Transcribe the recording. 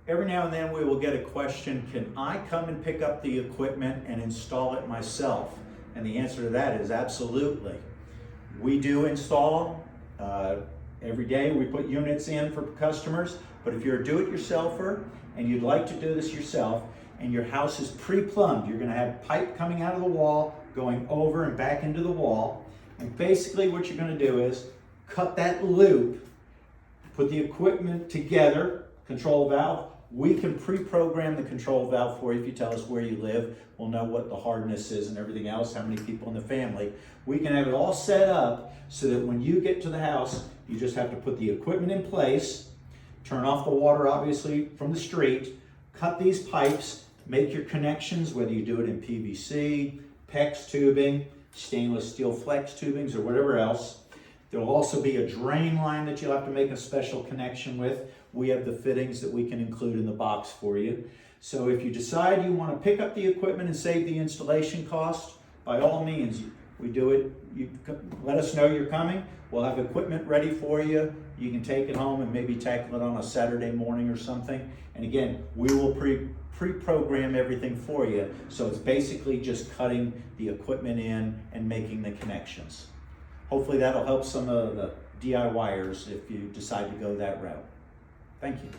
Every now and then we will get a question, can I come and pick up the equipment and install it myself? And the answer to that is absolutely. We do install every day. We put units in for customers, but if you're a do-it-yourselfer and you'd like to do this yourself and your house is pre-plumbed, you're gonna have pipe coming out of the wall, going over and back into the wall. And basically what you're gonna do is cut that loop, put the equipment together, control valve. We can pre-program the control valve for you if you tell us where you live. We'll know what the hardness is and everything else, how many people in the family. We can have it all set up so that when you get to the house, you just have to put the equipment in place, turn off the water obviously from the street, cut these pipes, make your connections, whether you do it in PVC, PEX tubing, stainless steel flex tubings, or whatever else. There will also be a drain line that you'll have to make a special connection with. We have the fittings that we can include in the box for you. So if you decide you want to pick up the equipment and save the installation cost, by all means, we do it. You let us know you're coming. We'll have equipment ready for you. You can take it home and maybe tackle it on a Saturday morning or something. And again, we will pre-program everything for you. So it's basically just cutting the equipment in and making the connections. Hopefully that'll help some of the DIYers if you decide to go that route. Thank you.